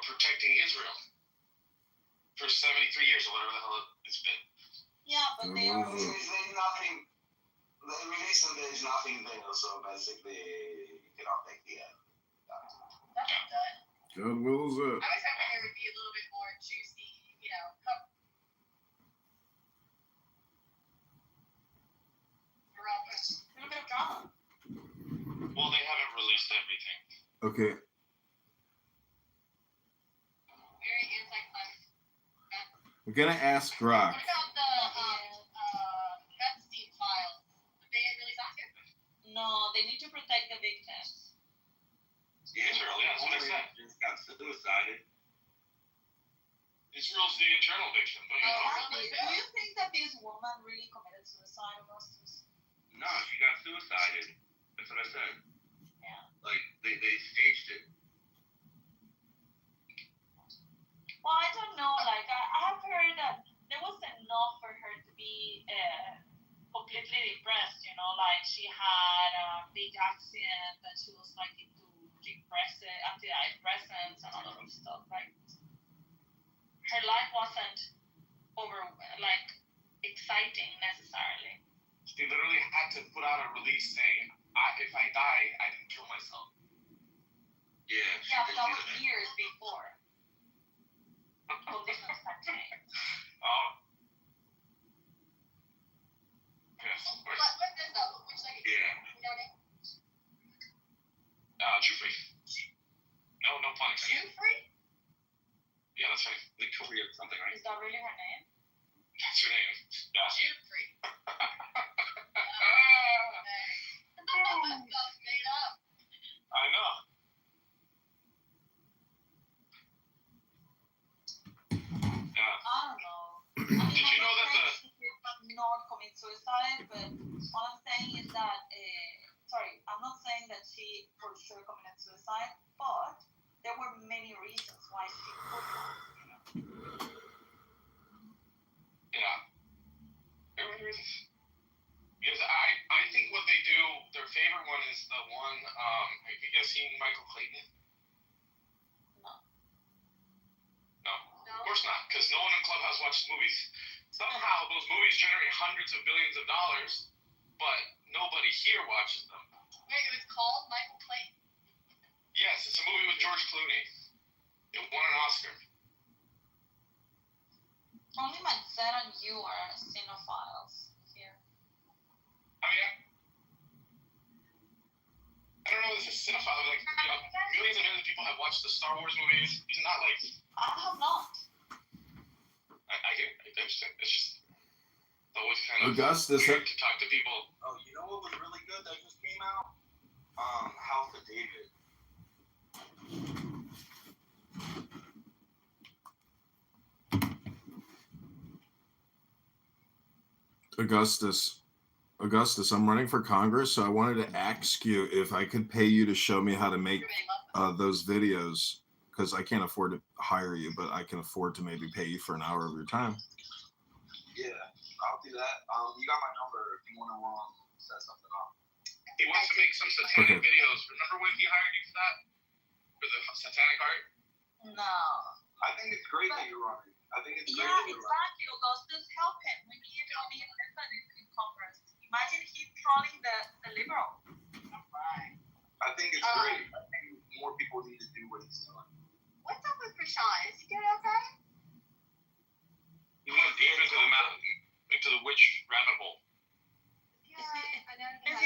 protecting Israel for 73 years or whatever the hell it's been. Yeah, but they are. There's nothing. The reason there is nothing there, so basically you cannot make the end. That's done. God wills it. I was hoping there would be a little bit more juicy, a little bit of drama. Well, they haven't released everything. Okay. Very anti-climate. I'm gonna ask Rock. What about the Epstein files? Did they release that too? No, they need to protect the victims. Israel, yeah, that's what I said. Just got suicided. Israel's the eternal victim. But Do you think that this woman really committed suicide, Augustus? No, she got suicided. That's what I said. Yeah. Like they staged it. Well, I don't know. Like I have heard that there was enough for her to be completely depressed. Like she had a big accident and she was like into antidepressants and all of stuff. Like her life wasn't exciting necessarily. She literally had to put out a release saying, if I die, I didn't kill myself. Yeah. Yeah, but that was years before. Conditions had changed. Oh. Yes, of course. What's this though? Which like? Yeah. You know what I mean? Jewfrey. No pun intended. Jewfrey? Yeah, that's right. Victoria or something, right? Is that really her name? That's her name. Yeah. Jewfrey. That's made up. I know. Yeah. I don't know. Did you know that she did not commit suicide, but all I'm saying is that, I'm not saying that she for sure committed suicide, but there were many reasons why she could not. Yeah. There were reasons. Because I think what they do, their favorite one is the one, have you guys seen Michael Clayton? No. No. Of course not, because no one in Clubhouse watches movies. Somehow those movies generate hundreds of billions of dollars, but nobody here watches them. Wait, it was called Michael Clayton? Yes, it's a movie with George Clooney. It won an Oscar. Only Mancera and you are cinephiles here. I mean, I don't know if it's a cinephile, like, millions and millions of people have watched the Star Wars movies. It's not like... I have not. I understand. It's just always kind of Augustus, weird to talk to people. Oh, you know what was really good that just came out? House of David. Augustus, I'm running for Congress, so I wanted to ask you if I could pay you to show me how to make those videos, because I can't afford to hire you, but I can afford to maybe pay you for an hour of your time. Yeah, I'll do that. You got my number if you want to set something up. He wants to make some satanic videos. Remember when he hired you for that? For the satanic art? No. I think it's great that you're running. I think it's great Yeah, that you're running. exactly. Augustus, help him. We need Tony in Congress. Imagine he trolling the liberal. Right. I think it's great. I think more people need to do what he's doing. What's up with Rashawn? Is he doing okay? He went deep into the mountain, into the witch rabbit hole. Yeah, I know he Is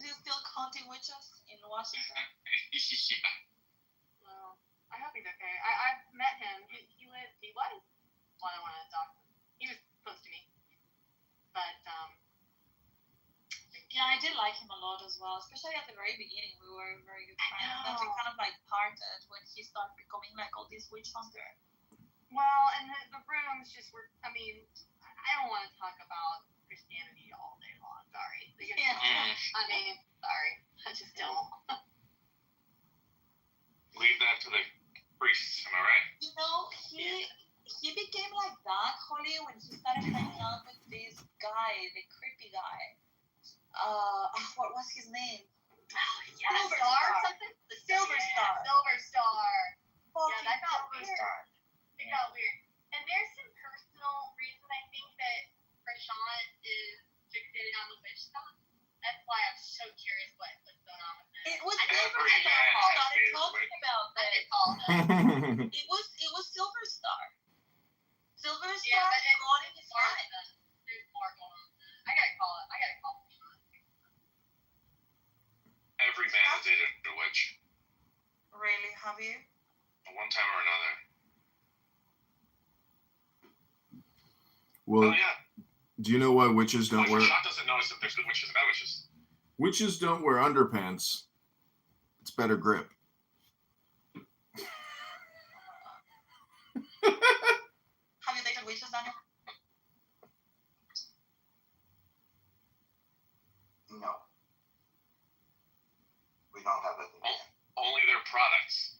has he still counting witches in Washington? Yeah. Well, I hope he's okay. I've met him. He was. Well, I don't want to talk. He was close to me. But, Yeah, I did like him a lot as well. Especially at the very beginning, we were very good friends. And then we kind of like parted when he started becoming like all this witch hunter. well, and the rooms just were, I mean, I don't want to talk about Christianity all day long. Sorry. Yeah. I mean, sorry. I just don't. Leave that to the priests, am I right? You know, he became like that, Holly, when he started hanging out with this guy, the creepy guy. What was his name? Yeah, Silver Star or Star. something? The Silver Star. Silver Star. Fucking Yeah, that all. It was Silver Star. Silver Star Yeah, but it's going in his more life. than there's more going on. I gotta call it. Every man has dated a witch Really, have you? at one time or another. Well, Oh yeah. do you know why witches don't wear Shot doesn't notice if there's good witches and bad witches. witches don't wear underpants? It's better grip. Have you dated witches, Daniel? No. We don't have that. Only their products.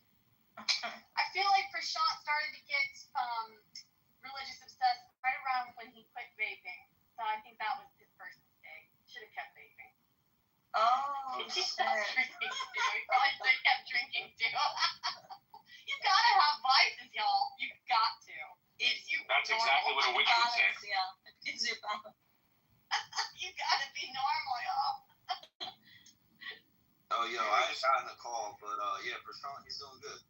I feel like Prashant started to get religious obsessed right around when he quit vaping. So I think that was his first mistake. Should have kept vaping. Oh, He shit. stopped drinking too. He probably should have kept drinking too. You gotta have vices, y'all. You got to. If you That's exactly what a witch would say. Balance, yeah. It gives you balance. you gotta be normal, y'all. Oh, yo, I ain't gotten the call, but yeah, Prashant, he's doing good.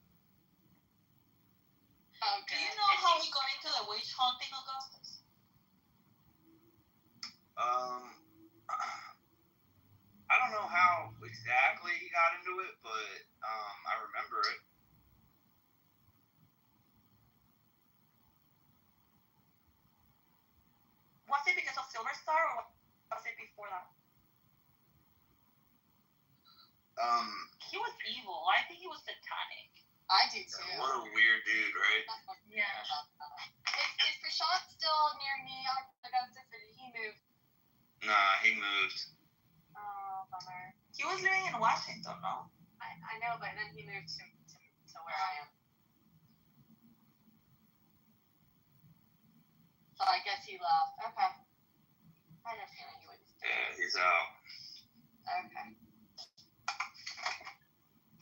Oh, Do good. you know how he got into the witch hunting, Augustus? I don't know how exactly he got into it, but I remember it. Was it because of Silver Star or was it before that? He was evil. I think he was satanic. I do too. What a weird dude, right? Yeah. Is Prashant still near me? Augustus, or did he move? Nah, he moved. Oh, bummer. He was living in Washington, no? I know, but then he moved to where I am. So I guess he left. Okay. I had a feeling he would stay. Yeah, he's out. Okay.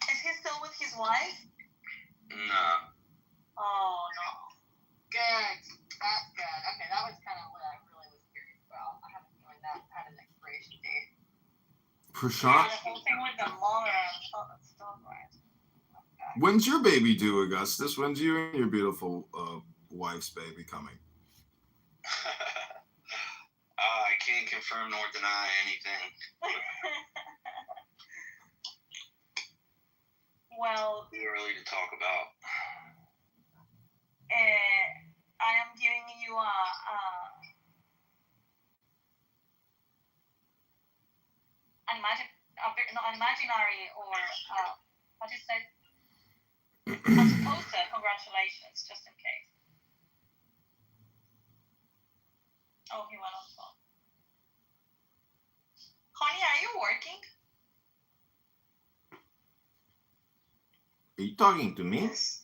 Is he still with his wife? Nah. Oh, no. Good. That's good. Okay, that was kind of what I really was curious about. I have a feeling that had an expiration date. Prashant, The whole thing with the mother and all that stuff, right? Okay. when's your baby due, Augustus? When's you and your beautiful wife's baby coming? I can't confirm nor deny anything. Well, Too early to talk about. I am giving you an imaginary or what do you say? I'm supposed to congratulations, just in case. Oh, he went on the phone. Honey, are you working? Are you talking to me? Yes.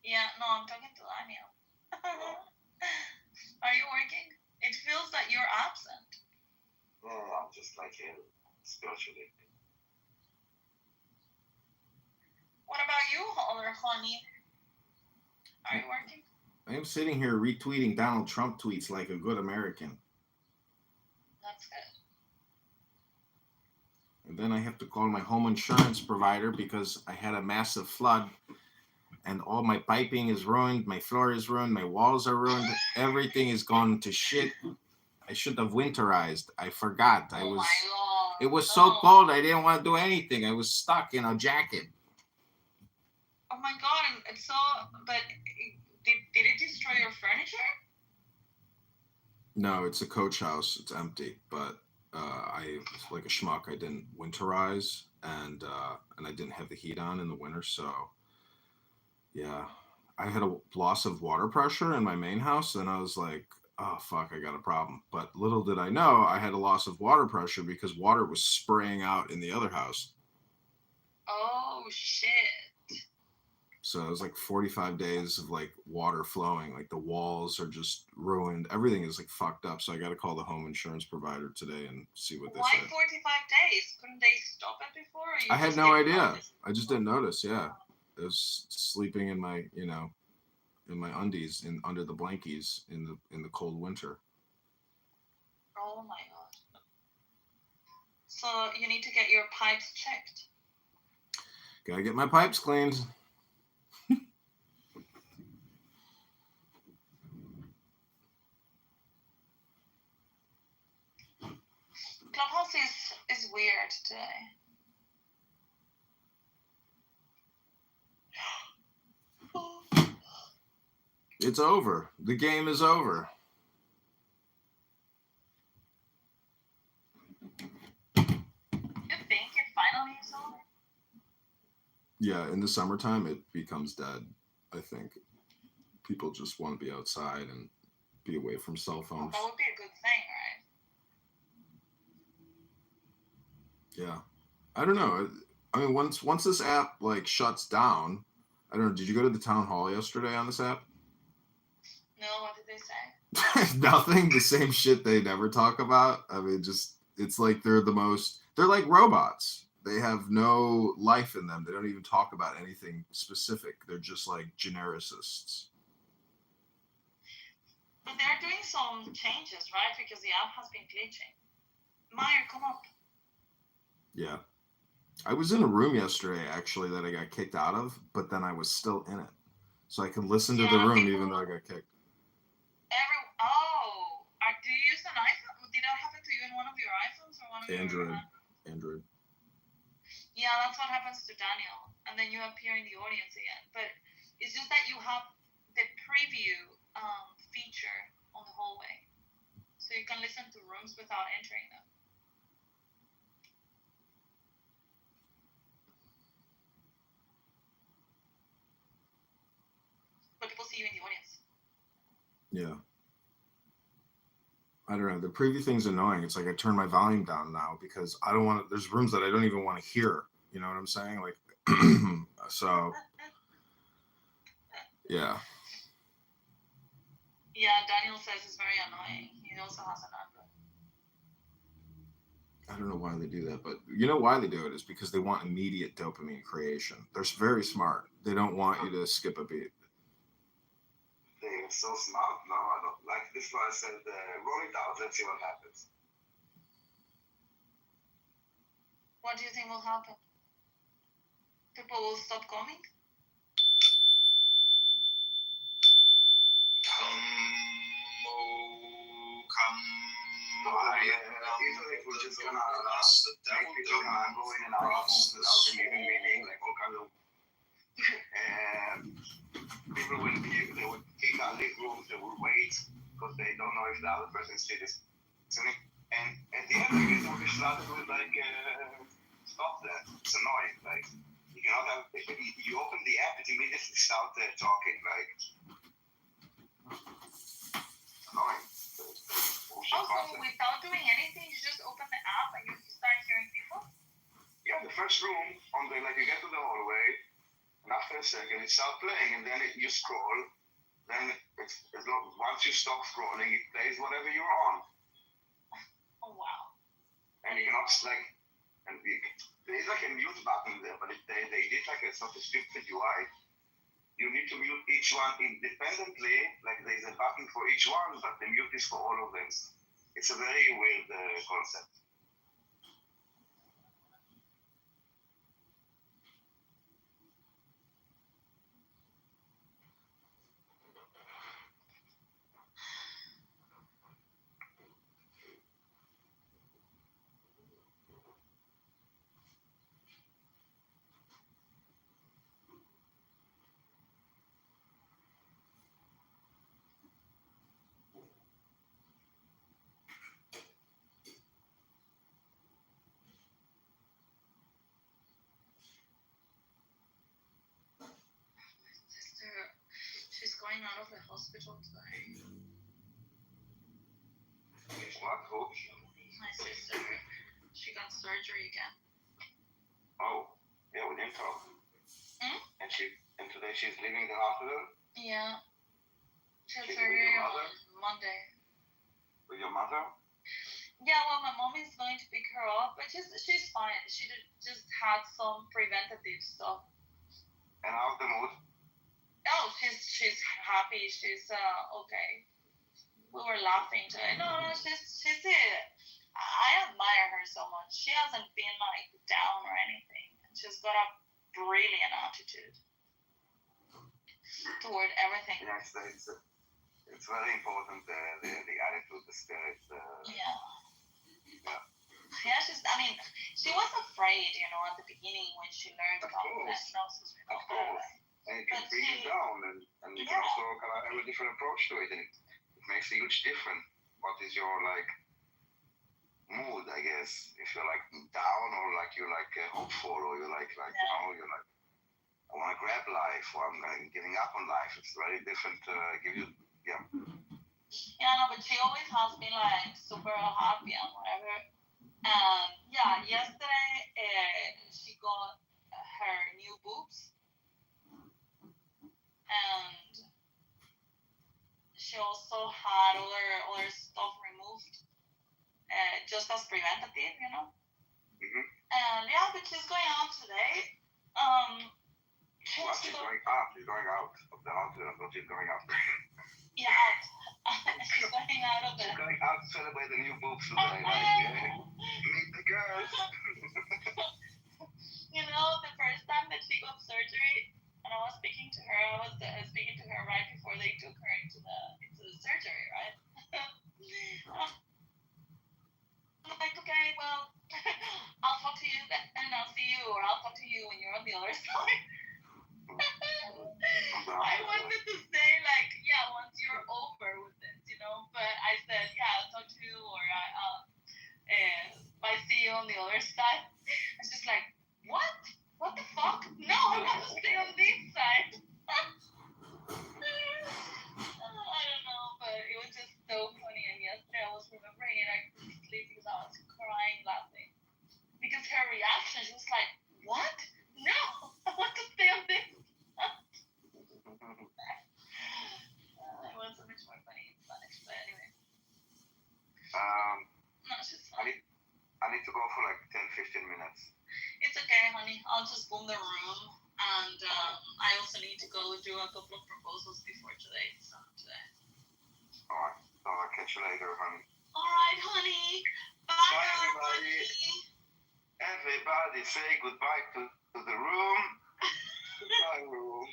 Yeah, no, I'm talking to Daniel. Are you working? It feels that you're absent. Yeah, I'm just like him, spiritually. What about you, honey? Are you working? I am sitting here retweeting Donald Trump tweets like a good American. That's good. And then I have to call my home insurance provider because I had a massive flood and all my piping is ruined, my floor is ruined, my walls are ruined, everything is gone to shit. I should have winterized. I forgot. Oh my God. It was so cold I didn't want to do anything. I was stuck in a jacket. Oh my God, it's so, but did it destroy your furniture? No, it's a coach house. It's empty, but I like a schmuck. I didn't winterize, and I didn't have the heat on in the winter, so yeah, I had a loss of water pressure in my main house, and I was like, oh fuck, I got a problem. But little did I know, I had a loss of water pressure because water was spraying out in the other house. Oh shit. So it was like 45 days of like water flowing, like the walls are just ruined. Everything is like fucked up. So I got to call the home insurance provider today and see what they Why say. 45 days? Couldn't they stop it before? Or you I had just no didn't idea. notice? I just didn't notice. Yeah. I was sleeping in my, in my undies under the blankies in the cold winter. Oh my God. So you need to get your pipes checked. Gotta get my pipes cleaned. Clubhouse is weird today. It's over. The game is over. You think it finally is over? Yeah, in the summertime, it becomes dead. I think people just want to be outside and be away from cell phones. That would be a good thing, right? Yeah, I don't know. I mean, once this app like shuts down, I don't know. Did you go to the town hall yesterday on this app? No, what did they say? Nothing. The same shit they never talk about. I mean, just it's like they're like robots. They have no life in them. They don't even talk about anything specific. They're just like genericists. But they're doing some changes, right? Because the app has been glitching. Meyer, come up. Yeah. I was in a room yesterday, actually, that I got kicked out of, but then I was still in it. So I could listen to the room even though I got kicked. Do you use an iPhone? Did that happen to you in one of your iPhones or one of Android. your... Android. Yeah, that's what happens to Daniel. And then you appear in the audience again. But it's just that you have the preview feature on the hallway. So you can listen to rooms without entering them. But people see you in the audience. Yeah. I don't know. The preview thing's annoying. It's like I turn my volume down now because I don't want to, there's rooms that I don't even want to hear. You know what I'm saying? Like, so, yeah. Yeah, Daniel says it's very annoying. He also has an Android. I don't know why they do that, but you know why they do it is because they want immediate dopamine creation. They're very smart. They don't want you to skip a beat. They're so smart. No, I don't. Like this one said, roll it out. Let's see what happens. What do you think will happen? People will stop coming? Usually if we're just gonna make people gonna go in and out of rooms without them even meeting, like all kinds of people will they would kick out leave rooms, they would wait because they don't know if the other person is still listening. And at the end of it, we started with like stop that. It's annoying. Like you cannot have if you open the app, it immediately start talking like annoying. Also, without doing anything, you just open the app and you start hearing people? Yeah, the first room on the like you get to the hallway, and after a second it starts playing, and then you scroll. Then once you stop scrolling, it plays whatever you're on. Oh wow! And you cannot there's like a mute button there, but they did like it's not a stupid UI. You need to mute each one independently. Like there's a button for each one, but the mute is for all of them. It's a very weird concept. She's going out of the hospital today. What? Who? My sister, she got surgery again. Oh, yeah, we didn't talk. And today she's leaving the hospital? Yeah. She had surgery on Monday. With your mother? Yeah, well, my mom is going to pick her up, but she's fine. She just had some preventative stuff. And how's the mood? Oh, she's happy. She's okay. We were laughing today. No, she's it. I admire her so much. She hasn't been like down or anything. She's got a brilliant attitude toward everything. Yes, it's very important. The attitude, the spirit. Yeah. Yeah, she was afraid, at the beginning when she learned Of about course. diagnosis. Of course. And it can But bring you down, and you can Yeah. also kind of have a different approach to it, and it makes a huge difference. What is your mood, I guess? If you're down, or you're hopeful, or you're you're I want to grab life, or I'm giving up on life. It's very different. Give you Yeah, no, but she always has been super happy and whatever. And yeah, yesterday she got her new boobs, and she also had other stuff removed, just as preventative, Mhm. And yeah, but she's going out today. She Well, wants to she's go. going up. She's going out of the house. But she's going up. Yeah, out. She's going out of She's the. going out to celebrate the new boobs today. Meet the girls. The first time that she got surgery, and I was speaking to her. I was speaking to her right before they took her into the surgery, right? I'm like, okay, well, I'll talk to you then, and I'll see you, or I'll talk to you when you're on the other side. I wanted to say yeah, once you're over with it, but I said, yeah, I'll talk to you, or I see you on the other side. It's just like, what? What the fuck? No, I want to stay on this side. I don't know, but it was just so funny. And yesterday I was remembering it, I couldn't sleep because I was crying laughing. Because her reaction, she was like, what? No, I want to stay on this. It was so much more funny in Spanish, but anyway. No, she's fine. I need to go for 10-15 minutes. It's okay, honey. I'll just boom the room, and I also need to go do a couple of proposals before today. All right. So I'll catch you later, honey. All right, honey. Bye, everybody. Everybody say goodbye to the room. Goodbye, room.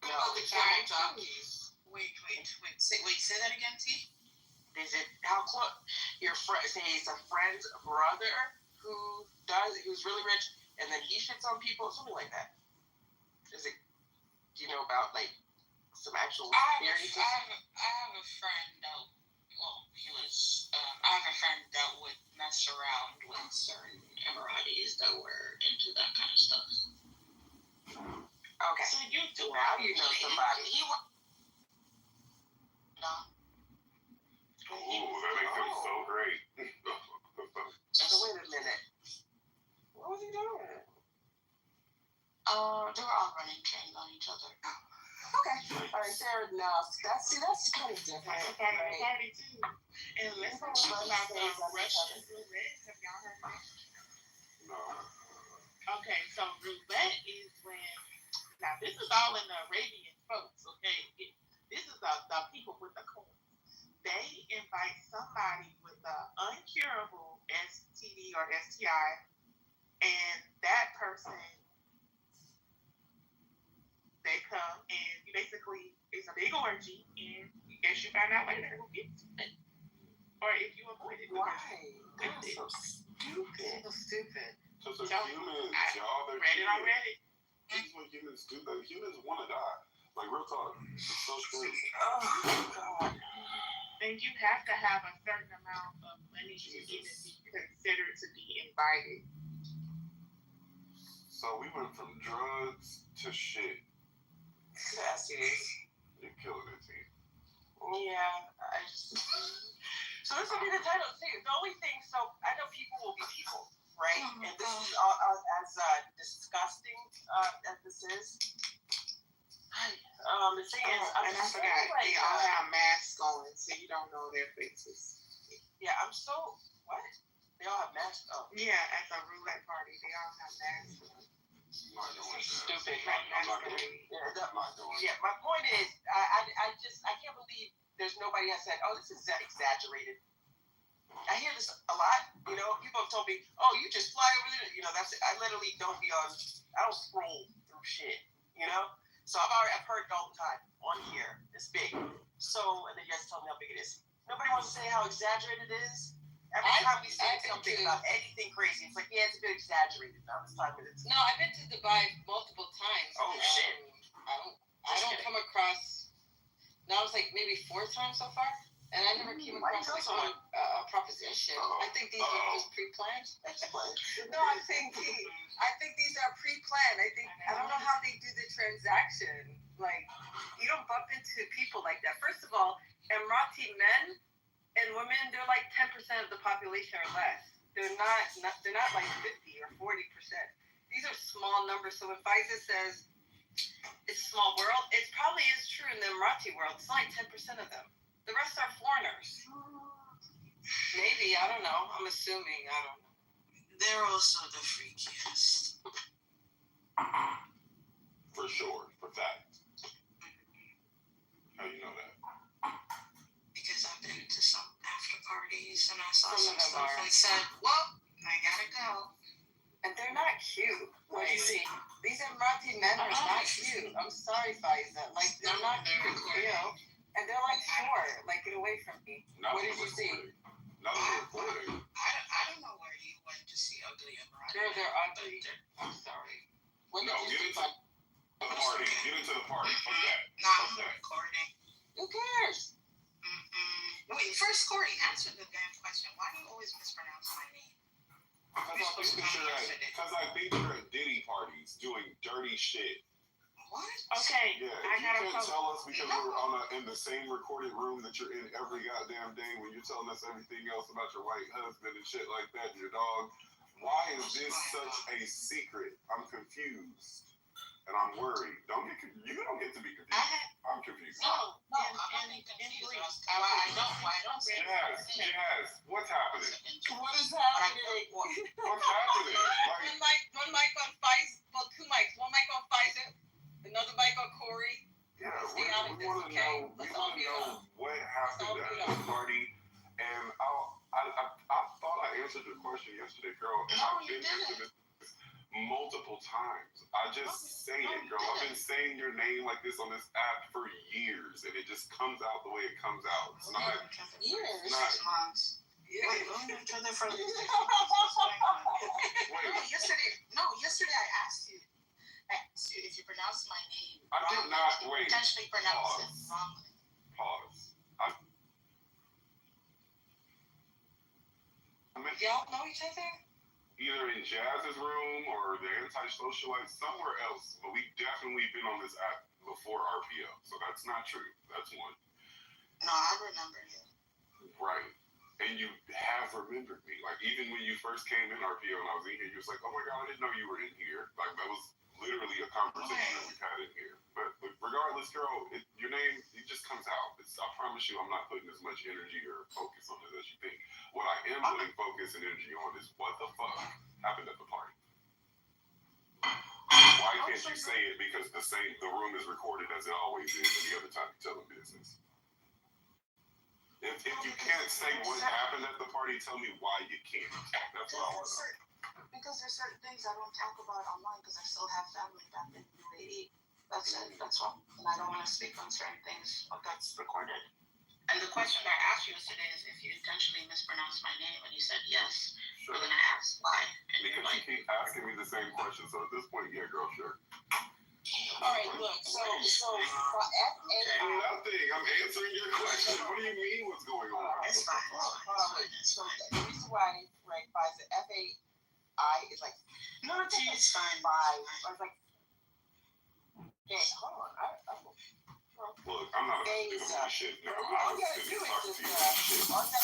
The camel jockeys. Say that again, T. Is it how close your friend? Say it's a friend's brother who does, who's really rich, and then he shits on people, something like that. Is it? Do you know about some actual experiences? I have a friend that, I have a friend that would mess around with certain Emiratis that were into that kind of stuff. Okay. So you do now you know somebody. Ooh, that makes him so great. So wait a minute. What was he doing? They were all running trains on each other. Okay. All right, fair enough. That's kind of different. That's a part of the party too. And let's talk about the Russian roulette. Have y'all heard of that? No. Okay, so roulette is when, now this is all in the Arabian folks, okay? This is the people with the coins. They invite somebody with an uncurable STD or STI, and that person, they come and you basically, it's a big orgy, and you guess you find out later who gets it. Or if you avoid it. Why? That's so stupid. So I humans, y'all, they're read it on Reddit. This is what humans do. Humans want to die. Real talk. It's so crazy. Oh, God. And you have to have a certain amount of money to even be considered to be invited. So we went from drugs to shit. STDs. You're killing it, T. Yeah, so this will be the title. See, the only thing, so I know people will be people, right? Mm-hmm. And this is as disgusting as this is. The thing is, and I forgot, they all have masks on, so you don't know their faces. Yeah, what? They all have masks on. Yeah, at the roulette party, they all have masks on. Stupid. I'm not doing it. Yeah, my point is, I can't believe there's nobody that said, oh, this is exaggerated. I hear this a lot. You know, people have told me, "Oh, you just fly over there." You know, that's it. I literally don't be on. I don't scroll through shit. You know, so I've heard it all the time on here. It's big. So, and then you guys tell me how big it is. Nobody wants to say how exaggerated it is. Every time we say something about anything crazy, it's like, yeah, it's a bit exaggerated now. This time it is. No, I've been to Dubai multiple times. Oh shit! I don't come across. Now it's like maybe 4 times so far, and I never came across like a proposition. I think these are just pre-planned. No, I think these are pre-planned. I don't know how they do the transaction. Like, you don't bump into people like that. First of all, Emirati men and women, they're like 10% of the population or less. They're not like 50 or 40%. These are small numbers. So when Faiza says it's a small world, it probably is true in the Emirati world. It's only 10% of them. The rest are foreigners. Maybe, I don't know. I'm assuming. I don't know. They're also the freakiest. For sure, for fact. How you know that? Because I've been to some after parties and I saw some stuff and said, well, I gotta go. And they're not cute. What do you see? These Emirati men are not cute. I'm sorry, Faiza. Like, they're not cute, you know? And they're like short. Like, get away from me. What did you see? Not recording. I don't know where you went to see ugly Emirati. They're ugly. I'm sorry. No, get into the party. Get into the party. Fuck that. No, I'm recording. Who cares? Wait, first, Corey, answer the damn question. Why do you always mispronounce my name? Because I think you're at Diddy parties doing dirty shit. What? Okay, Yeah, I you gotta can't tell us because we're in the same recorded room that you're in every goddamn day when you're telling us everything else about your white husband and shit like that, your dog. Why is this such a secret? I'm confused. And I'm worried. You don't get to be confused. I'm confused. No, I'm not confused. I don't say Yes. What's happening? What is happening? What's happening? One mic on Faiza. Well, 2 mics. One mic on Faiza. Another mic on Corey. Yeah, Stay we out of this, want to okay? know. We Let's all want to be know honest. what happened at the party. And I thought I answered your question yesterday, girl. And I've been answering this multiple times. I just say it, girl. I've been saying your name like this on this app for years, and it just comes out the way it comes out. It's not. Years? It's not. months. Yeah. Wait, we've known each other for like 6 months. Yesterday I asked you if you pronounce my name I did not. Wait. Potentially pronounce it wrongly. Pause. Y'all know each other? Either in Jazz's room or the anti-socialite, somewhere else. But we've definitely been on this app before RPO, so that's not true. That's one. No, I remember you. Right. And you have remembered me. Like, even when you first came in RPO and I was in here, you was like, oh my God, I didn't know you were in here. Like, that was literally a conversation that we've had in here. But regardless, girl, your name, it just comes out. I promise you, I'm not putting as much energy or focus on it as you think. What I am putting focus and energy on is what the fuck happened at the party. Why can't you say it? Because the room is recorded as it always is any other time you tell them business. If you can't say what happened at the party, tell me why you can't. That's what I want to know. Because there's certain things I don't talk about online because I still have family back in UAE. That's it. That's all. And I don't want to speak on certain things that's recorded. And the question I asked you today is if you intentionally mispronounced my name, and you said yes. Sure. And then I asked why. And Because you're like, you keep asking me the same question, so at this point, yeah, girl, sure. All right, look. So for FAI. Nothing. I'm answering your question. What do you mean? What's going on? it's fine. So the reason why, right, Faiza, FAI is like, no, It's fine. I was like, okay, hold on. Look, I'm not a piece of shit. No, All I'm you gotta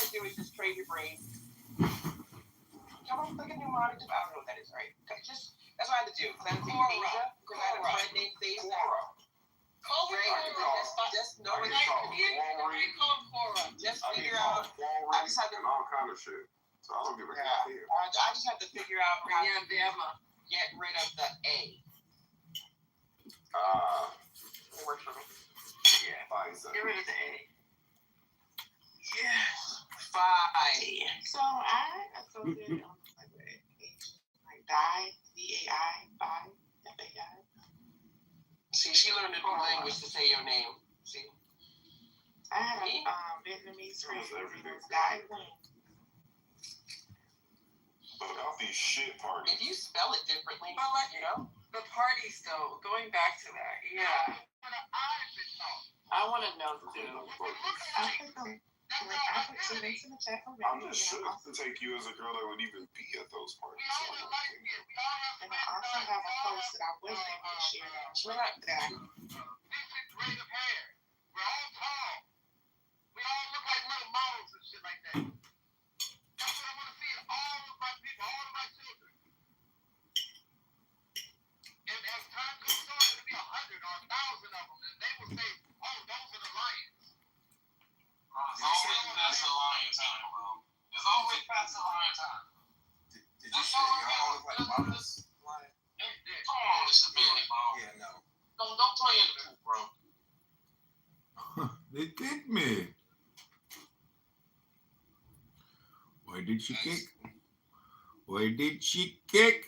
do is just trade your brain. Come on, look at mnemonic. I don't know what that is, right? Okay, that's what I had to do. Because I had a friend named Faza. Call her Cora. Just know it. Just figure out. I just had to all kind of shit. So I don't give a goddamn. I just have to figure out how to get rid of the A. It works for me. Yeah, Pfizer. Get rid of the A. Yes. Fine. spelled it. Like die, D-A-I, die, F-A-I. See, she learned a new language to say your name. See? I had a Vietnamese friend whose name was Guy Wing. About these shit parties. If you spell it differently, But like, you know? the parties though, going back to that, yeah. I want to know too. I put some links in the chat already. I'm just shook to take you as a girl that would even be at those parties. And I also have a post that I wasn't able to share that That's a lion time, bro. It's always past the lion time. Did you say y'all look like models? Come on, listen to me, bro. Yeah, no. Don't play in the pool, bro. They kicked me. Why did she kick? Why did she kick?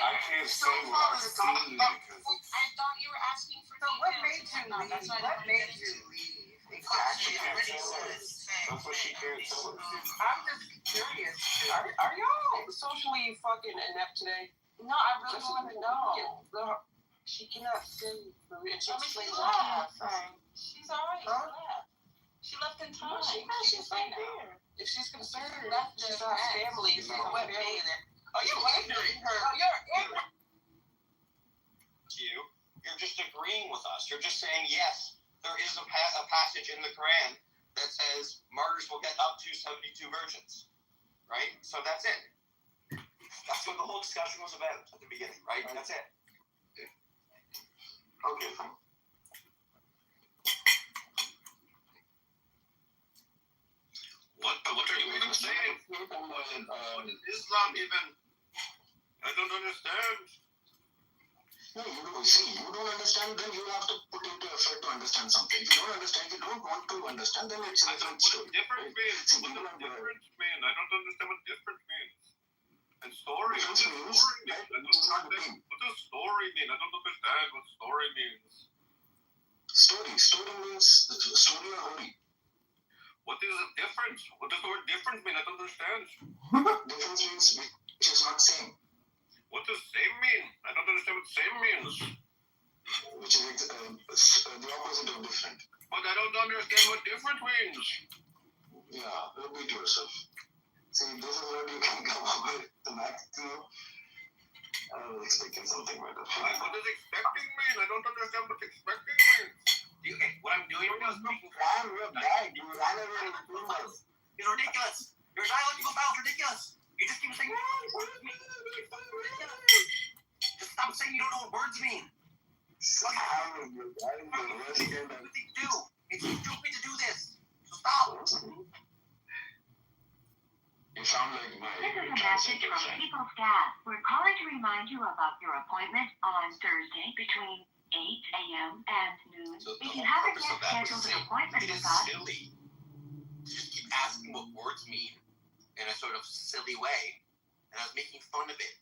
I can't say what I've seen because I thought you were asking for So what made details. you No, leave? that's why I What didn't made get you into it. leave? she Exactly. can't tell us. That's what she can't tell us. I'm just curious. Are y'all socially fucking inept today? No, I really want to know. She cannot say the I mean, she explain left. that. She's alright. Huh? She left. She left in time. She's right there. If she's concerned, Left she's the not ex. family. She's No. not family. Oh, you ignorant her. Oh, you're ignorant. You're just agreeing with us. You're just saying, yes, there is a passage in the Quran that says martyrs will get up to 72 virgins. Right? So that's it. That's what the whole discussion was about at the beginning, right? That's it. Okay, fine. What are you even saying? What is Islam even? I don't understand. No, you don't understand, then you have to put into effort to understand something. If you don't understand, you don't want to understand, then it's a different story. Different means? What does different mean? I don't understand what different means. And story, what does story mean? I don't understand. What does story mean? I don't understand what story means. Story means story or holy. What is the difference? What does the word difference mean? I don't understand. Difference means which is not same. What does same mean? I don't understand what same means. Which is the opposite of different. But I don't understand what different means. Yeah, repeat yourself. See, this is what you can come up with the max to. I was expecting something better. Like, what does expecting mean? I don't understand what expecting means. What I'm doing right now is speaking. You're bad. You ran away with rumors. It's ridiculous. Your dialectical style is ridiculous. You just keep saying words mean. Just stop saying you don't know what words mean. What do you do? It's stupid to do this. So stop. You sound like my. This is a message from People's Gas. We're calling to remind you about your appointment on Thursday between 8 a.m. and noon. So If you haven't yet scheduled an appointment with us, silly to just keep asking what words mean in a sort of silly way. And I was making fun of it.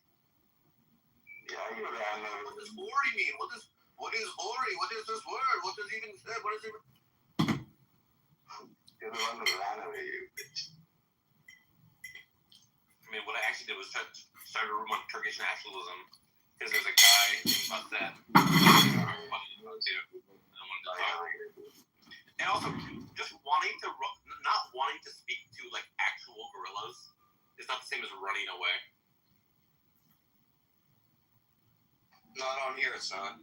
Yeah, you ran away. What does hori mean? What is hori? What is this word? What does it even say? What is it? You're the one that ran away, you bitch. I mean, what I actually did was start a room on Turkish nationalism because there's a guy about that. I wanted to talk to. And also, just not wanting to speak to like actual gorillas is not the same as running away. Not on here, it's not.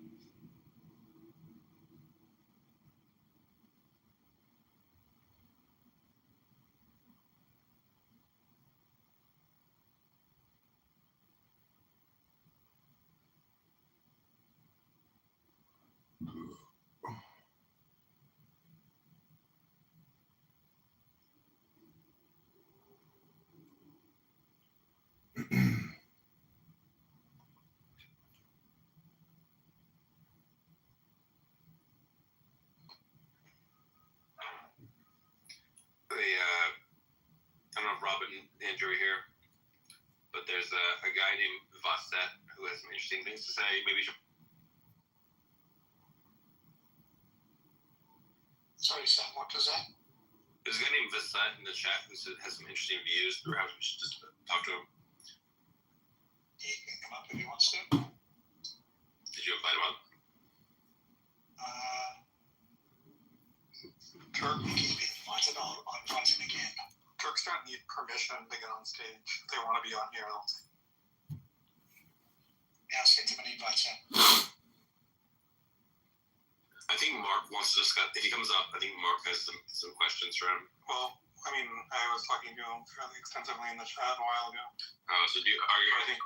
there's a guy named Vasset who has some interesting things to say. Maybe we should. Sorry, Sam, what was that? There's a guy named Vasset in the chat who has some interesting views. Perhaps we should just talk to him. He can come up if he wants to. Did you invite him up? Kirk will keep being invited. I'll invite him again. Turks don't need permission to get on stage. If they want to be on here, they'll say. Yeah, I'll send him an invite. I think Mark wants to discuss. If he comes up, I think Mark has some questions for him. Well, I mean, I was talking to him fairly extensively in the chat a while ago. So I think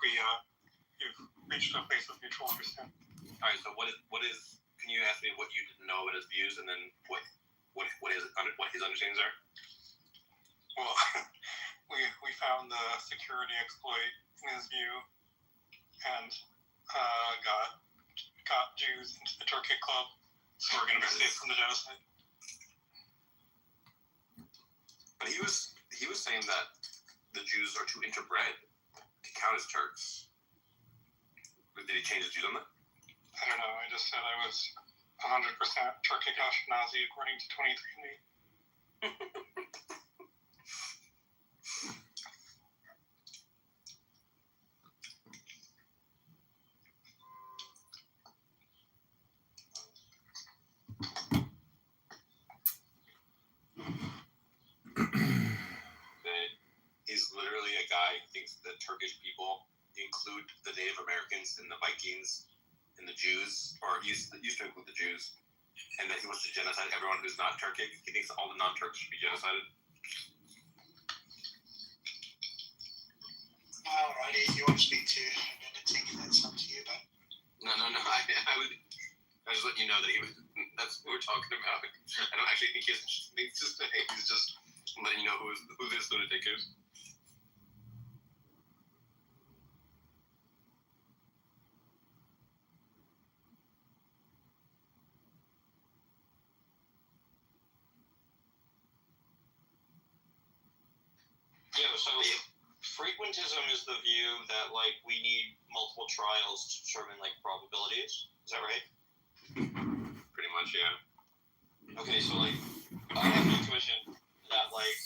you've reached a place of mutual understanding. All right. So what is? Can you ask me what you didn't know about his views, and then what his understandings are? Well, we found the security exploit in his view, and got Jews into the Turkic club, so we're going to be safe from the genocide. But he was saying that the Jews are too interbred to count as Turks. Did he change his views on that? I don't know. I just said I was 100% Turkic Ashkenazi according to 23andMe. He's literally a guy who thinks that Turkish people include the Native Americans and the Vikings and the Jews, or used to include the Jews, and that he wants to genocide everyone who's not Turkic. He thinks all the non-Turks should be genocided. Alrighty, if you want to speak to anything, that's up to you, but... No. I would just let you know that that's what we're talking about. I don't actually think he has things to say. He's just letting you know who this lunatic is. Yeah, so frequentism is the view that, like, we need multiple trials to determine, like, probabilities. Is that right? Pretty much, yeah. Okay, so, like, I have an intuition that, like,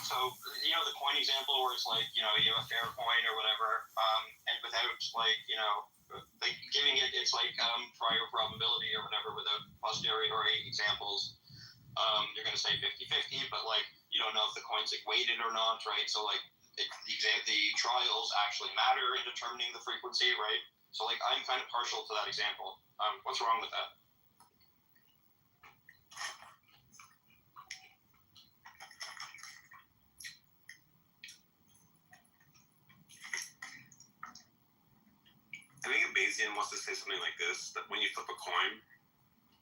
so, you know, the coin example where it's like, you know, you have a fair coin or whatever, and without, like, you know, like, giving it's like prior probability or whatever without posteriori examples, you're going to say 50-50, but, like, you don't know if the coin's, like, weighted or not, right? So, like, the trials actually matter in determining the frequency, right? So, like, I'm kind of partial to that example. What's wrong with that? I think a Bayesian wants to say something like this, that when you flip a coin,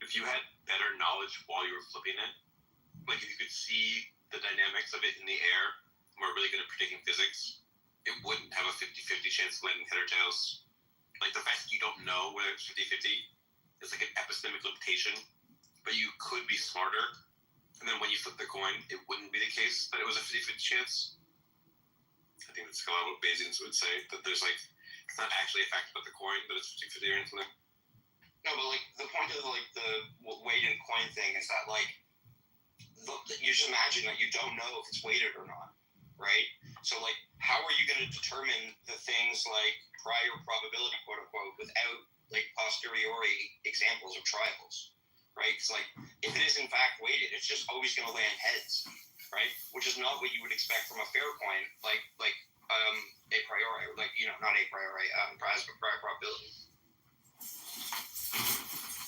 if you had better knowledge while you were flipping it, like if you could see the dynamics of it in the air, and we're really good at predicting physics, it wouldn't have a 50-50 chance of landing head or tails. Like the fact that you don't know whether it's 50-50 is like an epistemic limitation, but you could be smarter, and then when you flip the coin, it wouldn't be the case that it was a 50-50 chance. I think that's kind of what Bayesians would say, that there's like, it's not actually a fact about the coin, but it's 50-50 or anything. No, but like the point of like the weighted coin thing is that like you just imagine that you don't know if it's weighted or not, right? So like, how are you going to determine the things like prior probability, quote unquote, without like posteriori examples of trials, right? Because like if it is in fact weighted, it's just always going to land heads, right? Which is not what you would expect from a fair coin, like a priori, like, you know, not a priori, prior probability.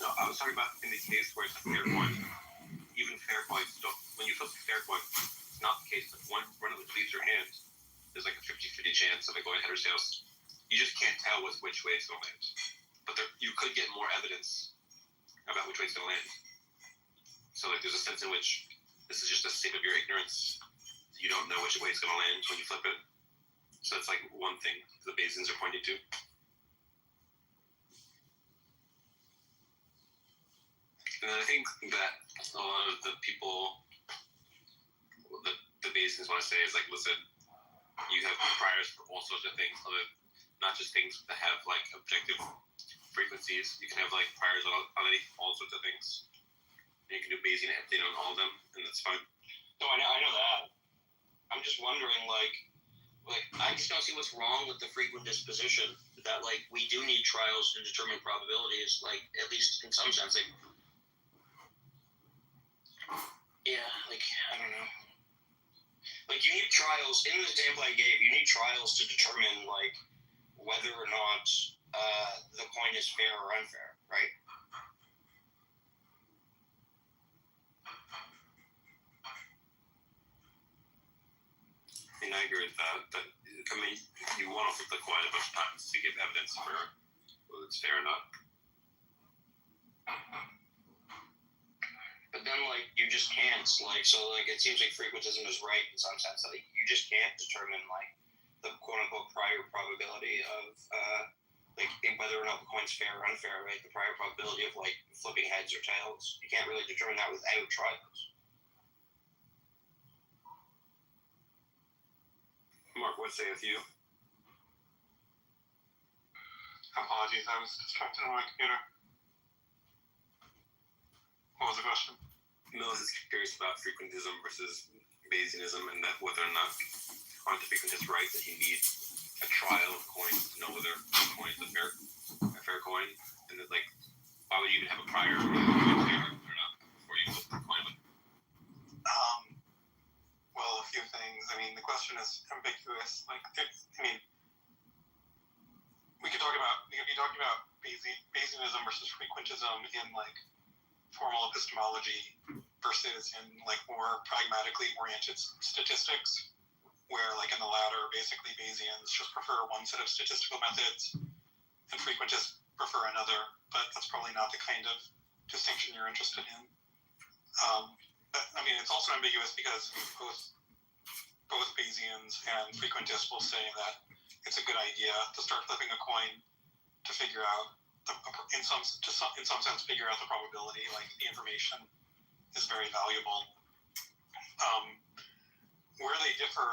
No, I was talking about in the case where it's a fair coin. Even fair coins don't, when you flip a fair coin, it's not the case that one of which leaves your hand, there's like a 50-50 chance of it going head or tails. You just can't tell which way it's going to land. But you could get more evidence about which way it's going to land. So like there's a sense in which this is just a state of your ignorance. You don't know which way it's going to land when you flip it. So that's like one thing the Bayesians are pointing to. And I think that a lot of the people, the Bayesians want to say is like, listen, you have priors for all sorts of things, not just things that have like objective frequencies. You can have like priors on all sorts of things. And you can do Bayesian update on all of them, and that's fine. No, I know that. I'm just wondering, like I just don't see what's wrong with the frequent disposition. That like we do need trials to determine probabilities, like at least in some sense, like yeah, like I don't know. Like you need trials. In the example I gave, you need trials to determine like whether or not the coin is fair or unfair, right? I mean, I agree with that. But I mean, you want to flip the coin a bunch of times to give evidence for whether it's fair or not. But then, like, you just can't, like, so, like, it seems like frequentism is right in some sense. Like, you just can't determine, like, the quote-unquote prior probability of, like, whether or not the coin's fair or unfair, right? The prior probability of, like, flipping heads or tails. You can't really determine that without trials. Mark, what saith you? Apologies, I was distracted on my computer. What was the question? Mills is curious about frequentism versus Bayesianism, and that whether or not quantum frequentist right that you need a trial of coins to know whether a coin is a fair coin, and that like why would you even have a prior whether the coin is fair or not before you flip the coin? Well, a few things. I mean, the question is ambiguous. Like, I mean, we could be talking about Bayesianism versus frequentism in like formal epistemology versus in like more pragmatically oriented statistics, where like in the latter, basically Bayesians just prefer one set of statistical methods and frequentists prefer another, but that's probably not the kind of distinction you're interested in. But I mean, it's also ambiguous because both Bayesians and frequentists will say that it's a good idea to start flipping a coin to figure out, in some sense, figure out the probability. Like the information is very valuable. Where they differ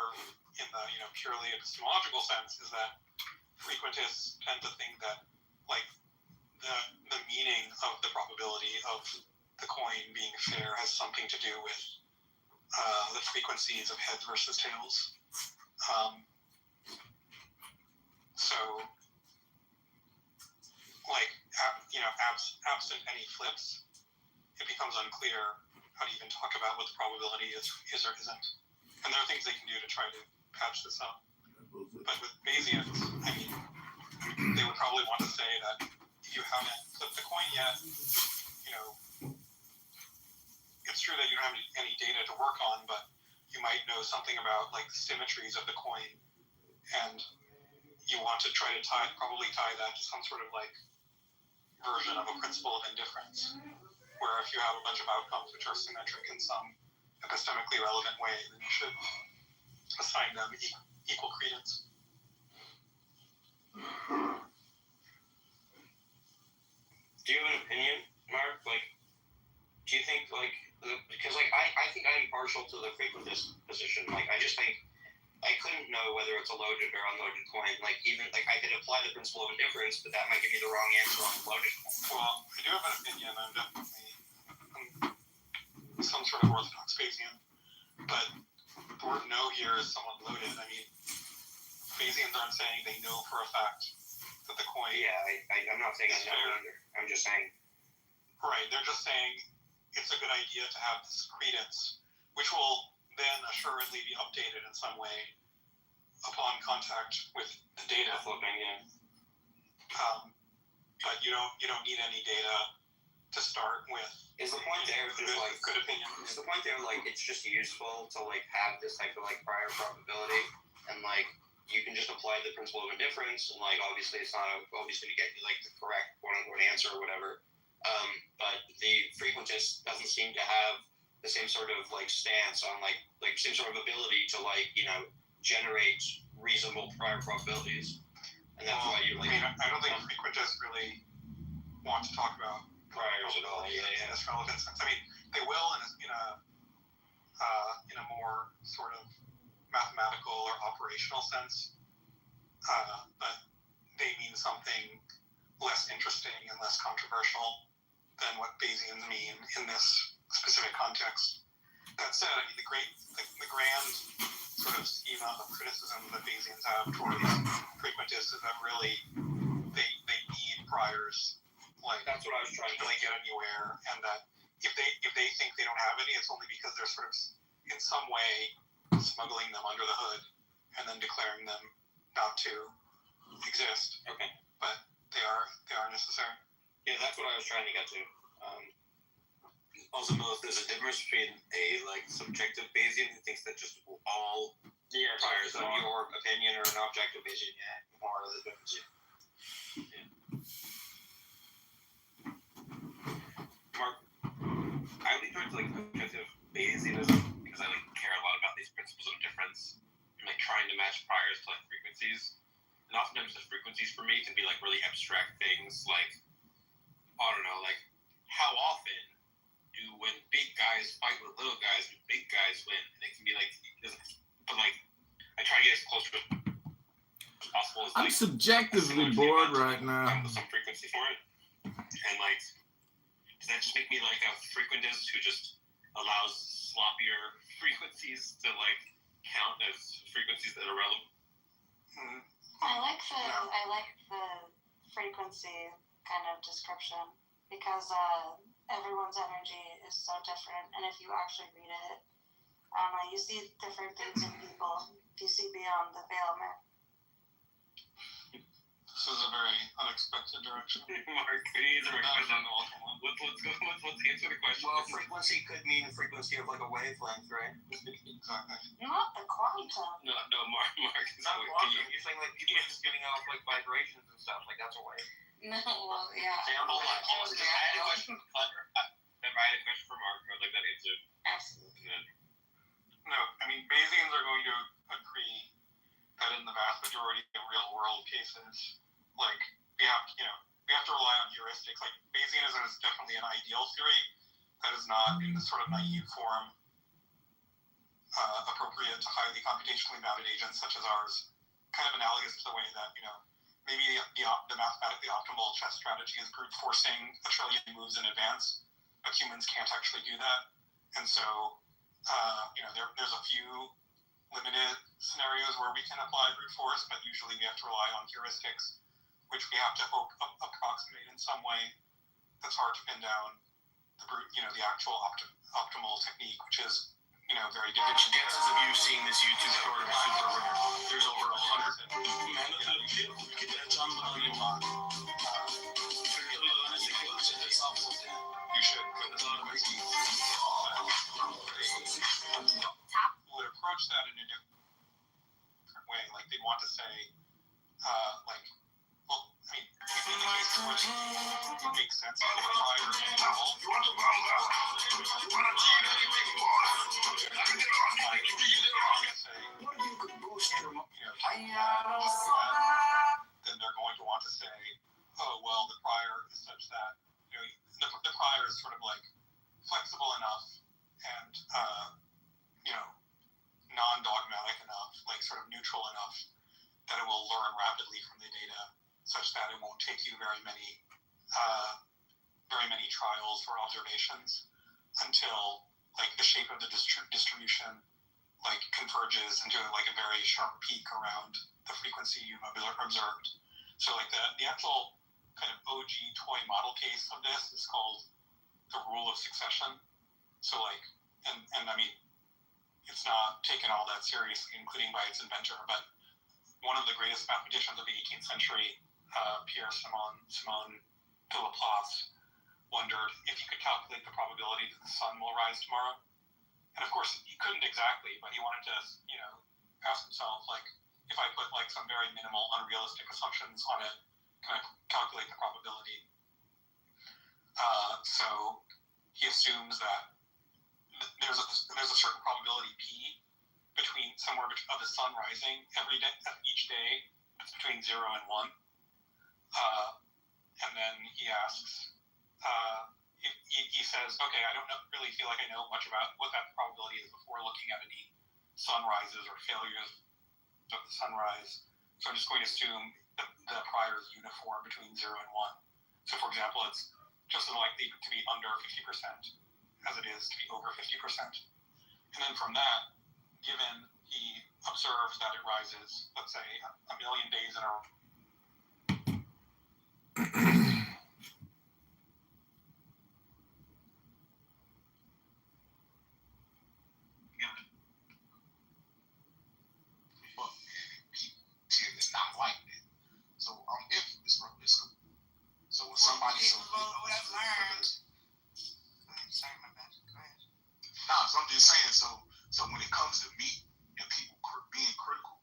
in the purely epistemological sense is that frequentists tend to think that like the meaning of the probability of the coin being fair has something to do with the frequencies of heads versus tails. So, like, absent any flips, it becomes unclear how to even talk about what the probability is or isn't. And there are things they can do to try to patch this up. But with Bayesians, I mean, they would probably want to say that if you haven't flipped the coin yet, it's true that you don't have any data to work on, but you might know something about like symmetries of the coin, and you want to try to probably tie that to some sort of like version of a principle of indifference, where if you have a bunch of outcomes which are symmetric in some epistemically relevant way, then you should assign them equal credence. Do you have an opinion, Mark? Like, do you think, like, because, like, I think I'm partial to the frequentist position. Like, I just think I couldn't know whether it's a loaded or unloaded coin. Like, even, like, I could apply the principle of indifference, but that might give me the wrong answer on the loaded coin. Well, I do have an opinion. I'm definitely some sort of orthodox Bayesian, but the word "know" here is somewhat loaded. I mean, Bayesians aren't saying they know for a fact that the coin. Yeah, I'm not saying I know either. I'm just saying. Right, they're just saying it's a good idea to have this credence, which will then assuredly be updated in some way upon contact with the data. Flipping, yeah. But you don't need any data to start with. Is the point there just like good opinion? Is the point there like it's just useful to like have this type of like prior probability, and like you can just apply the principle of indifference, and like obviously it's not always going to get you like the correct quote-unquote answer or whatever. But the frequentist doesn't seem to have the same sort of like stance on like same sort of ability to like generate reasonable prior probabilities, and that's why you like. I mean, I don't think frequentists really want to talk about priors at all. Yeah. In this relevant sense. I mean, they will in a more sort of mathematical or operational sense, but they mean something less interesting and less controversial than what Bayesians mean in this specific context. That said, I mean, the grand sort of schema of criticism that Bayesians have towards frequentists is that really they need priors. Like, that's what I was trying to really get anywhere, and that if they think they don't have any, it's only because they're sort of in some way smuggling them under the hood and then declaring them not to exist. Okay. But they are necessary. Yeah, that's what I was trying to get to. Also, know if there's a difference between a subjective Bayesian who thinks that just all priors on your opinion, or an objective Bayesian, more of the difference. Mark, I lean towards objective Bayesianism because I care a lot about these principles of difference and trying to match priors to frequencies. And oftentimes the frequencies for me can be really abstract things I don't know, how often when big guys fight with little guys, do big guys win? And it can be but I try to get as close to it as possible. I'm subjectively bored right now. Some frequency for it. And does that just make me a frequentist who just allows sloppier frequencies to count as frequencies that are relevant? Mm-hmm. I like the frequency kind of description because everyone's energy is so different, and if you actually read it, you see different things in people. You see beyond the bailment. This is a very unexpected direction. Mark, let's answer the question. Well, frequency could mean frequency of a wavelength, right? Exactly. Not the quantum. No, Mark. Not quantum. You're saying people just giving off vibrations and stuff. That's a wave. No, well, yeah. Hold on. I had a question for Clever. I had a question for Mark. I'd like that answered. Absolutely. No, I mean, Bayesians are going to agree that in the vast majority of real-world cases, we have to rely on heuristics. Bayesianism is definitely an ideal theory that is not in the sort of naive form appropriate to highly computationally bounded agents such as ours. Kind of analogous to the way that, maybe the mathematically optimal chess strategy is brute forcing a trillion moves in advance, but humans can't actually do that. And so, there's a few limited scenarios where we can apply brute force, but usually we have to rely on heuristics, which we have to hope approximate in some way. That's hard to pin down the actual optimal technique, which is, very different. Chances of you seeing this YouTube short are super rare. There's over 100. You should. Would approach that in a different way. They'd want to say, in the case where it makes sense to provide then they're going to want to say, oh, well, the prior is such that, the prior is sort of flexible enough and, non-dogmatic enough, sort of neutral enough that it will learn rapidly from the data such that it won't take you very many trials or observations until the shape of the distribution converges into a very sharp peak around the frequency you've observed. So the actual kind of OG toy model case of this is called the rule of succession. So and I mean, it's not taken all that seriously, including by its inventor, but one of the greatest mathematicians of the 18th century, Pierre Simon de Laplace, wondered if he could calculate the probability that the sun will rise tomorrow. And of course, he couldn't exactly, but he wanted to, ask himself, if I put some very minimal, unrealistic assumptions on it, can I calculate the probability? So he assumes that there's a certain probability p between somewhere of the sun rising every day, each day, it's between 0 and 1. And then he asks, he says, okay, I don't really feel like I know much about what that probability is before looking at any sunrises or failures of the sunrise. So I'm just going to assume that the prior is uniform between 0 and 1. So for example, it's just as likely to be under 50% as it is to be over 50%. And then from that, given he observes that it rises, let's say, 1 million days in a row. It's not like that. So I'm infamous. So when somebody what I've learned. Sorry, my bad. Go ahead. Nah, so I'm just saying. So when it comes to me and people being critical,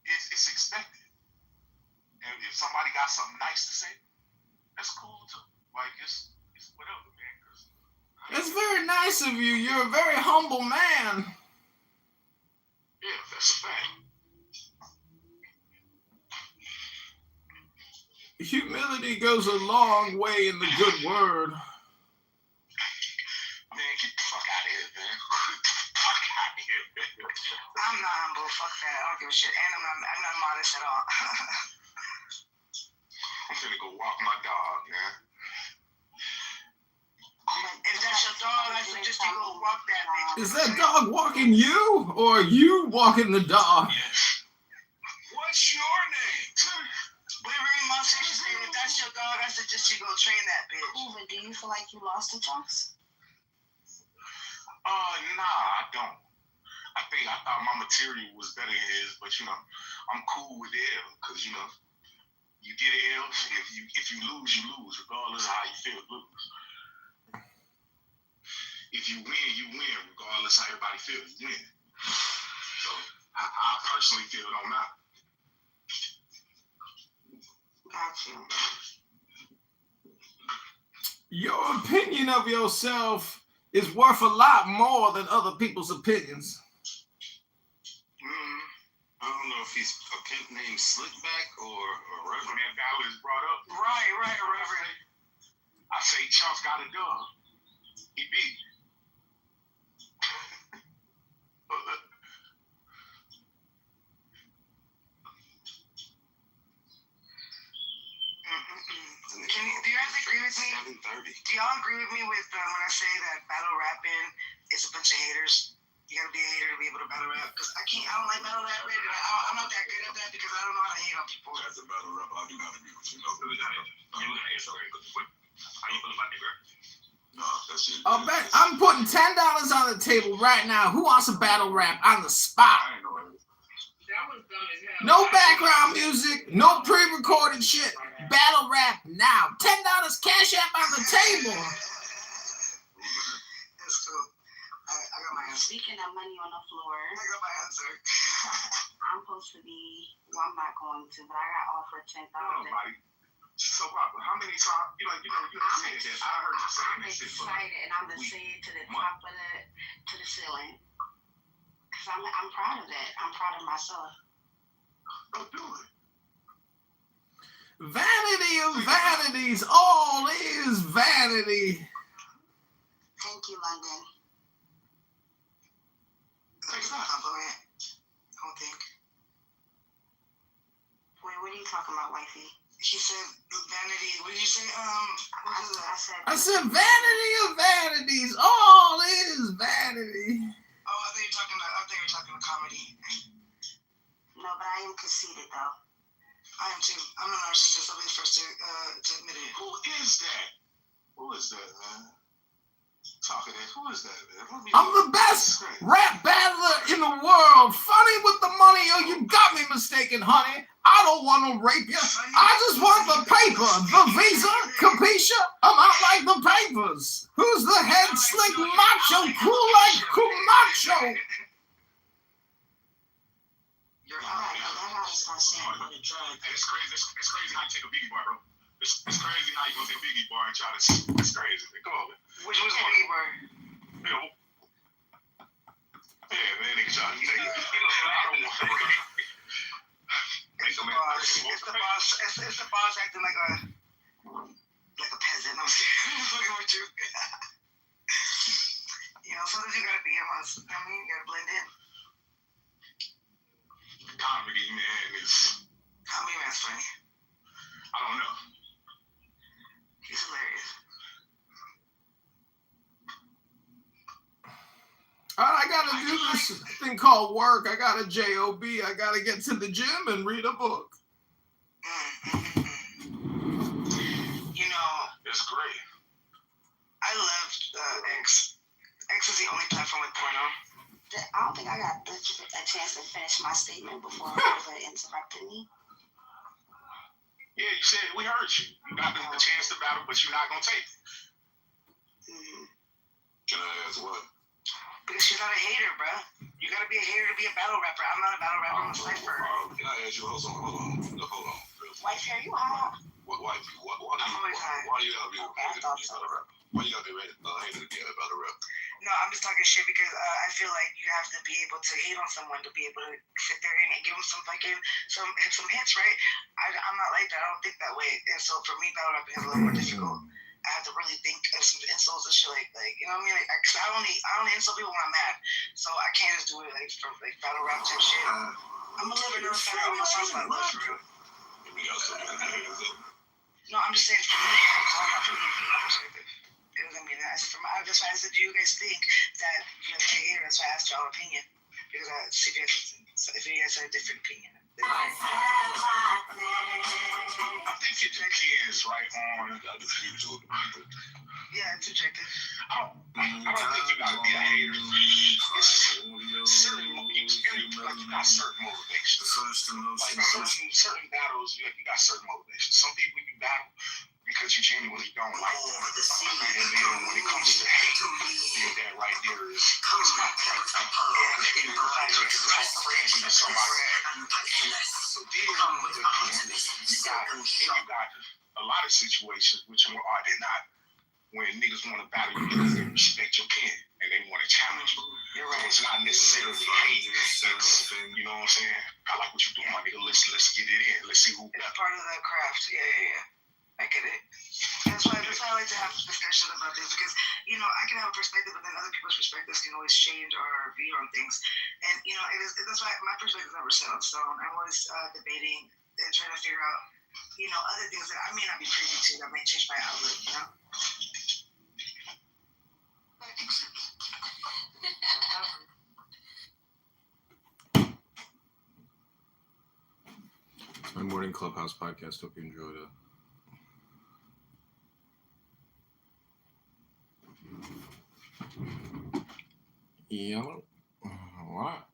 it's expected. And if somebody got something nice to say, that's cool too. Like it's whatever, man. That's very nice of you. You're a very humble man. Yeah, that's a fact. Humility goes a long way in the good word. Man, get the fuck out of here, man. Get the fuck out of here, man. I'm not humble. Fuck that. I don't give a shit. And I'm not modest at all. I'm finna go walk my dog, man. If that's your dog, I suggest you go walk that bitch. Is that dog walking you, or you walking the dog? What's your name? Whatever my sister's name, if that's your dog, I suggest you go train that bitch. Even, do you feel like you lost the trunks? Nah, I don't. I thought my material was better than his, but I'm cool with it because you get L. If you lose, you lose, regardless of how you feel lose. If you win, regardless of how everybody feels, you win. So I personally feel it don't matter. Gotcha. Your opinion of yourself is worth a lot more than other people's opinions. I don't know if he's a pimp named Slickback or Reverend. Man, Ballard is brought up. Right, Reverend. I say Chunk's got a dub. He beat. Do you guys agree with me? 7:30. Do y'all agree with me with when I say that battle rapping is a bunch of haters? You gotta be a hater to be able to battle rap. Because I don't like battle rap. I'm not that good at that because I don't know how to hate on people. As a battle rap, I do not agree with you. No, really not. How you feel about the rap? No, that's it. I'm putting $10 on the table right now. Who wants a battle rap on the spot? I ain't know that. That was dumb as hell. No background music, no pre-recorded shit. Battle rap now. $10 cash app on the table. That's cool. I got my answer. Speaking of money on the floor, I got my answer. I'm supposed to be. Well, I'm not going to, but I got offered $10,000. Nobody. So, Robert, how many times you said that? I heard you saying that shit for excited, and I'm gonna say it to the top of the ceiling. Cause I'm proud of that. I'm proud of myself. Go do it. Vanity of vanities, all is vanity. Thank you, London. That's not a compliment. I don't think. Wait, what are you talking about, wifey? She said vanity. What did you say? I said vanity of vanities, all is vanity. Oh, I think you're talking to comedy. No, but I am conceited though. I am too. I'm a narcissist. I'll be the first to admit it. Who is that, man? Talking to who is that, man? I'm the best rap battler in the world. Funny with the money, you got me mistaken, honey. I don't want to rape you. I just want the paper, the visa, capisha. I'm out like the papers. Who's the head slick macho, cool like Camacho? You're right. It's crazy how you take a Biggie bar, bro. It's crazy how you gonna take a Biggie bar and try to. It's crazy. Come on, man. Which was a Biggie bar? Yeah, man, nigga trying to take it. It's the boss acting like a peasant. I'm fucking with you. sometimes you gotta be honest. I mean, you gotta blend in. Comedy man is. Comedy man's funny. I don't know. He's hilarious. I gotta do this thing called work. I got a job. I gotta get to the gym and read a book. You know, It's great. I loved X. X is the only platform with porno. I don't think I got a chance to finish my statement before whoever interrupted me. Yeah, you said we heard you. You got the chance to battle, but you're not gonna take it. Can I ask what? Because she's not a hater, bro. You gotta be a hater to be a battle rapper. I'm not a battle rapper. I'm a sniper. Can I ask you? Hold on. Wife, are you high? Why do you gotta be a hater to be a battle rapper? Why you gotta be a hater to be a battle rapper? No, I'm just talking shit because I feel like you have to be able to hate on someone to be able to sit there and give them some hits, right? I'm not like that. I don't think that way. And so for me, battle rapping is a little more difficult. I have to really think of some insults and shit like you know what I mean? Like, cause I only insult people when I'm mad, so I can't just do it like from like battle rap type shit. I'm a little bit nervous about real songs about love for real. No, I'm just saying for me, I'm talking about from my perspective. It doesn't mean that. That's why I said, do you guys think that you have to hear? That's why I asked y'all opinion because I see if you guys had a different opinion. I think it depends, right, on the individual. Yeah, it's objective. I don't think you gotta be a hater. It's certain, you got certain motivations. Like certain battles, you got certain motivations. Some people you battle because you genuinely don't like them. And then when it comes to hate, that right there is not right. If you talk crazy to somebody, so then you got a lot of situations which are they not when niggas want to battle you because they respect your pen and they want to challenge you. You're right. It's not necessarily hate. You know what I'm saying? I like what you're doing, my nigga. Let's get it in. Let's see who. It's part of the craft. Yeah. I get it. That's why I like to have discussions about this because, you know, I can have a perspective, but then other people's perspectives can always change our view on things. And, you know, that's why my perspective is never set on stone. I'm always debating and trying to figure out, you know, other things that I may not be privy to that may change my outlook, you know? My morning Clubhouse podcast. Hope you enjoyed it. Yellow. What?